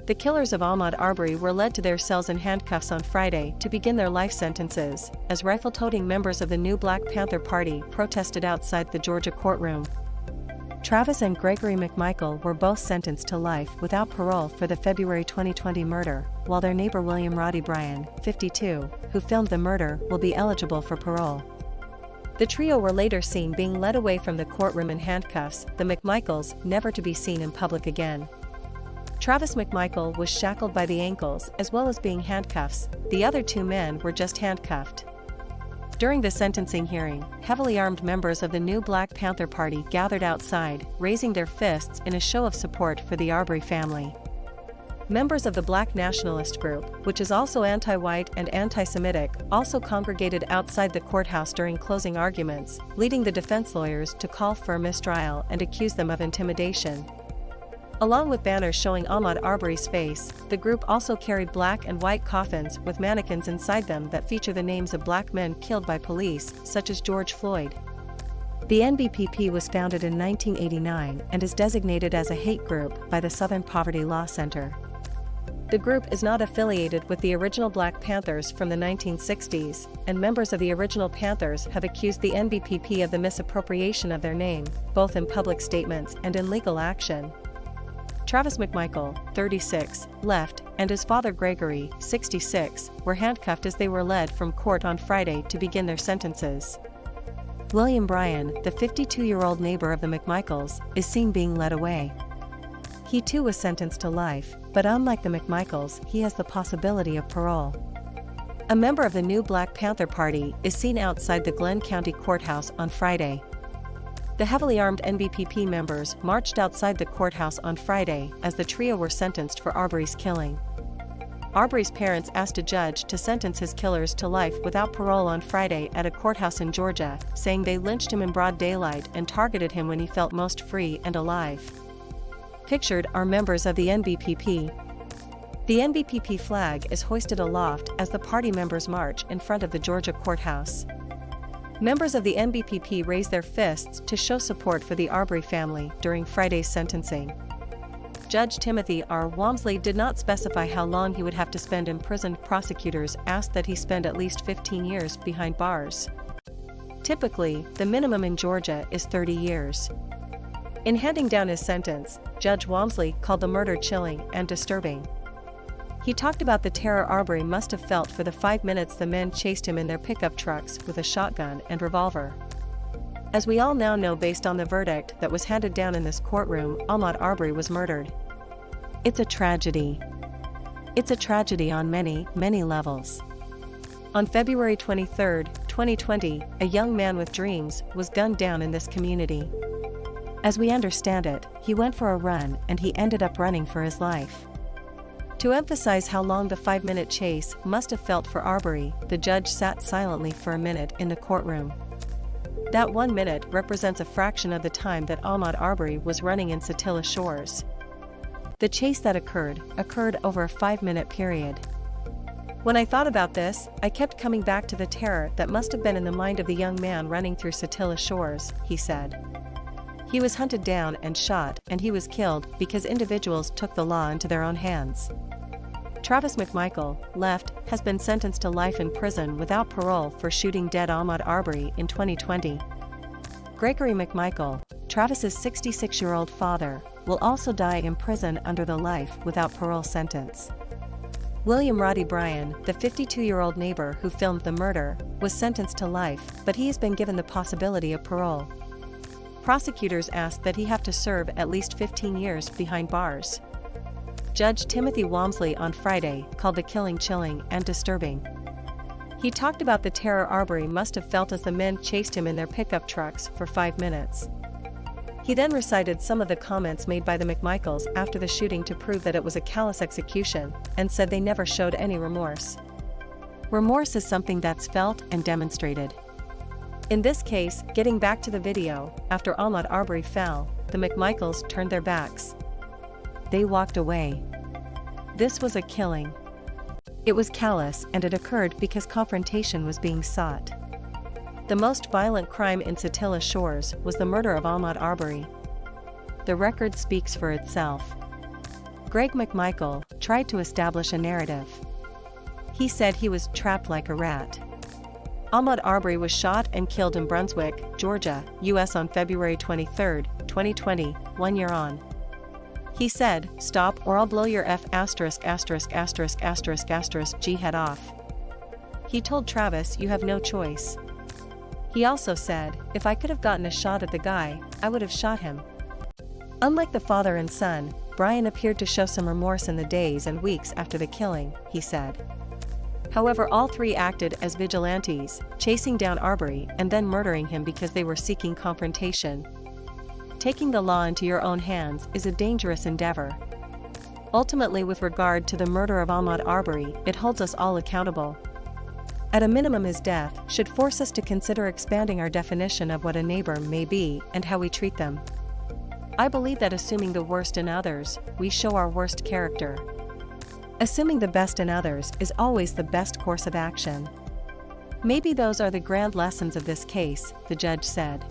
The killers of Ahmaud Arbery were led to their cells in handcuffs on Friday to begin their life sentences, as rifle-toting members of the new Black Panther Party protested outside the Georgia courtroom. Travis and Gregory McMichael were both sentenced to life without parole for the February 2020 murder, while their neighbor William Roddie Bryan, 52, who filmed the murder, will be eligible for parole. The trio were later seen being led away from the courtroom in handcuffs, the McMichaels never to be seen in public again. Travis McMichael was shackled by the ankles as well as being handcuffs, the other two men were just handcuffed. During the sentencing hearing, heavily armed members of the new Black Panther Party gathered outside, raising their fists in a show of support for the Arbery family. Members of the Black nationalist group, which is also anti-white and anti-Semitic, also congregated outside the courthouse during closing arguments, leading the defense lawyers to call for a mistrial and accuse them of intimidation. Along with banners showing Ahmaud Arbery's face, the group also carried black and white coffins with mannequins inside them that feature the names of black men killed by police, such as George Floyd. The NBPP was founded in 1989 and is designated as a hate group by the Southern Poverty Law Center. The group is not affiliated with the original Black Panthers from the 1960s, and members of the original Panthers have accused the NBPP of the misappropriation of their name, both in public statements and in legal action. Travis McMichael, 36, left, and his father Gregory, 66, were handcuffed as they were led from court on Friday to begin their sentences. William Bryan, the 52-year-old neighbor of the McMichaels, is seen being led away. He too was sentenced to life, but unlike the McMichaels, he has the possibility of parole. A member of the new Black Panther Party is seen outside the Glenn County Courthouse on Friday. The heavily armed NBPP members marched outside the courthouse on Friday as the trio were sentenced for Arbery's killing. Arbery's parents asked a judge to sentence his killers to life without parole on Friday at a courthouse in Georgia, saying they lynched him in broad daylight and targeted him when he felt most free and alive. Pictured are members of the NBPP. The NBPP flag is hoisted aloft as the party members march in front of the Georgia courthouse. Members of the NBPP raised their fists to show support for the Arbery family during Friday's sentencing. Judge Timothy R. Walmsley did not specify how long he would have to spend in prison. Prosecutors asked that he spend at least 15 years behind bars. Typically, the minimum in Georgia is 30 years. In handing down his sentence, Judge Walmsley called the murder chilling and disturbing. He talked about the terror Arbery must have felt for the 5 minutes the men chased him in their pickup trucks with a shotgun and revolver. As we all now know based on the verdict that was handed down in this courtroom, Ahmaud Arbery was murdered. It's a tragedy. It's a tragedy on many, many levels. On February 23, 2020, a young man with dreams was gunned down in this community. As we understand it, he went for a run and he ended up running for his life. To emphasize how long the 5-minute chase must have felt for Arbery, the judge sat silently for a minute in the courtroom. That 1 minute represents a fraction of the time that Ahmaud Arbery was running in Satilla Shores. The chase that occurred over a 5-minute period. When I thought about this, I kept coming back to the terror that must have been in the mind of the young man running through Satilla Shores, he said. He was hunted down and shot, and he was killed because individuals took the law into their own hands. Travis McMichael, left, has been sentenced to life in prison without parole for shooting dead Ahmaud Arbery in 2020. Gregory McMichael, Travis's 66-year-old father, will also die in prison under the life without parole sentence. William Roddie Bryan, the 52-year-old neighbor who filmed the murder, was sentenced to life, but he has been given the possibility of parole. Prosecutors asked that he have to serve at least 15 years behind bars. Judge Timothy Walmsley on Friday called the killing chilling and disturbing. He talked about the terror Arbery must have felt as the men chased him in their pickup trucks for 5 minutes. He then recited some of the comments made by the McMichaels after the shooting to prove that it was a callous execution, and said they never showed any remorse. Remorse is something that's felt and demonstrated. In this case, getting back to the video, after Ahmaud Arbery fell, the McMichaels turned their backs. They walked away. This was a killing. It was callous and it occurred because confrontation was being sought. The most violent crime in Satilla Shores was the murder of Ahmaud Arbery. The record speaks for itself. Greg McMichael, tried to establish a narrative. He said he was trapped like a rat. Ahmaud Arbery was shot and killed in Brunswick, Georgia, U.S. on February 23, 2020, 1 year on. He said, "Stop or I'll blow your G head off." He told Travis, "You have no choice." He also said, "If I could have gotten a shot at the guy, I would have shot him." Unlike the father and son, Bryan appeared to show some remorse in the days and weeks after the killing, he said. However, all three acted as vigilantes, chasing down Arbery and then murdering him because they were seeking confrontation. Taking the law into your own hands is a dangerous endeavor. Ultimately, with regard to the murder of Ahmaud Arbery, it holds us all accountable. At a minimum, his death should force us to consider expanding our definition of what a neighbor may be and how we treat them. I believe that assuming the worst in others, we show our worst character. Assuming the best in others is always the best course of action. Maybe those are the grand lessons of this case, the judge said.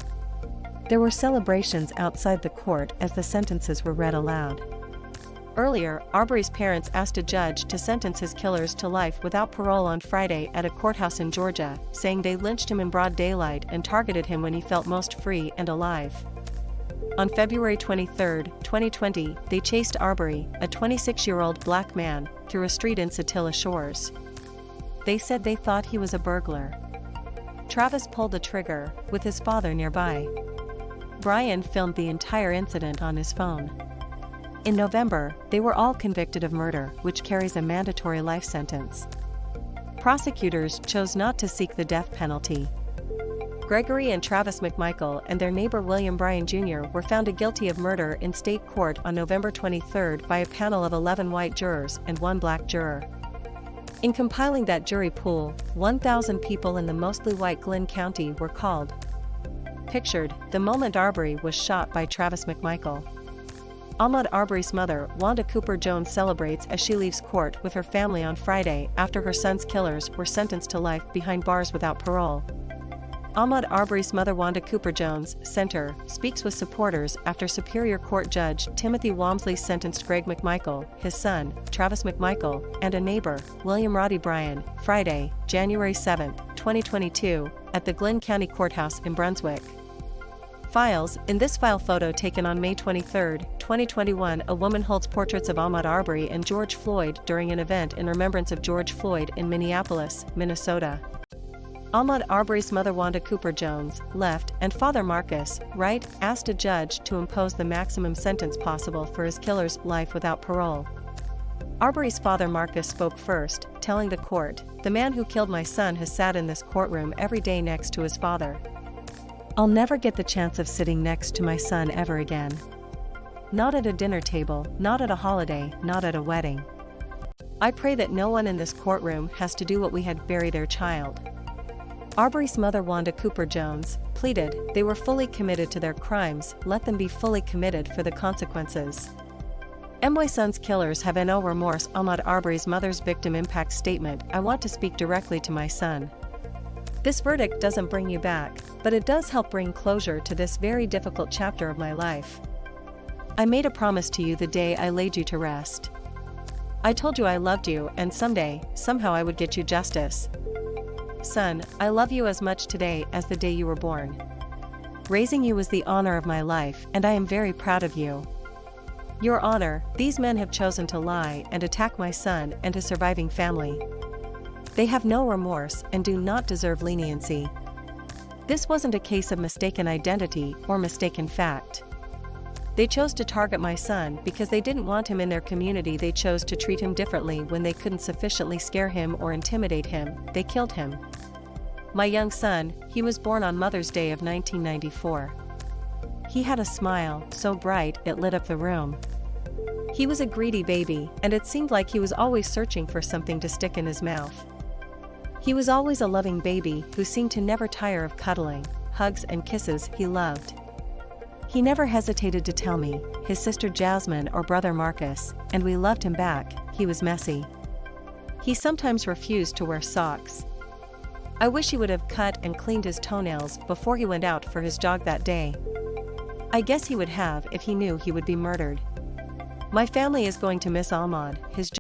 There were celebrations outside the court as the sentences were read aloud. Earlier, Arbery's parents asked a judge to sentence his killers to life without parole on Friday at a courthouse in Georgia, saying they lynched him in broad daylight and targeted him when he felt most free and alive. On February 23, 2020, they chased Arbery, a 26-year-old black man, through a street in Satilla Shores. They said they thought he was a burglar. Travis pulled the trigger, with his father nearby. Bryan filmed the entire incident on his phone. In November, they were all convicted of murder, which carries a mandatory life sentence. Prosecutors chose not to seek the death penalty. Gregory and Travis McMichael and their neighbor William Bryan Jr. were found guilty of murder in state court on November 23 by a panel of 11 white jurors and 1 black juror. In compiling that jury pool, 1,000 people in the mostly white Glynn County were called. Pictured, the moment Arbery was shot by Travis McMichael. Ahmaud Arbery's mother, Wanda Cooper Jones, celebrates as she leaves court with her family on Friday after her son's killers were sentenced to life behind bars without parole. Ahmaud Arbery's mother, Wanda Cooper Jones, Center, speaks with supporters after Superior Court Judge Timothy Walmsley sentenced Greg McMichael, his son, Travis McMichael, and a neighbor, William Roddie Bryan, Friday, January 7, 2022, at the Glynn County Courthouse in Brunswick. Files. In this file photo taken on May 23, 2021, a woman holds portraits of Ahmaud Arbery and George Floyd during an event in remembrance of George Floyd in Minneapolis, Minnesota. Ahmaud Arbery's mother, Wanda Cooper Jones, left, and father Marcus, right, asked a judge to impose the maximum sentence possible for his killer's life without parole. Arbery's father Marcus spoke first, telling the court, "The man who killed my son has sat in this courtroom every day next to his father. I'll never get the chance of sitting next to my son ever again. Not at a dinner table, not at a holiday, not at a wedding. I pray that no one in this courtroom has to do what we had, bury their child." Arbery's mother, Wanda Cooper Jones, pleaded, "They were fully committed to their crimes, let them be fully committed for the consequences. My son's killers have no remorse." Ahmaud Arbery's mother's victim impact statement, "I want to speak directly to my son. This verdict doesn't bring you back, but it does help bring closure to this very difficult chapter of my life. I made a promise to you the day I laid you to rest. I told you I loved you and someday, somehow I would get you justice. Son, I love you as much today as the day you were born. Raising you was the honor of my life and I am very proud of you. Your Honor, these men have chosen to lie and attack my son and his surviving family. They have no remorse and do not deserve leniency. This wasn't a case of mistaken identity or mistaken fact. They chose to target my son because they didn't want him in their community. They chose to treat him differently when they couldn't sufficiently scare him or intimidate him. They killed him. My young son, he was born on Mother's Day of 1994. He had a smile so bright it lit up the room. He was a greedy baby, and it seemed like he was always searching for something to stick in his mouth. He was always a loving baby who seemed to never tire of cuddling, hugs and kisses he loved. He never hesitated to tell me, his sister Jasmine or brother Marcus, and we loved him back. He was messy. He sometimes refused to wear socks. I wish he would have cut and cleaned his toenails before he went out for his jog that day. I guess he would have if he knew he would be murdered. My family is going to miss Ahmaud, his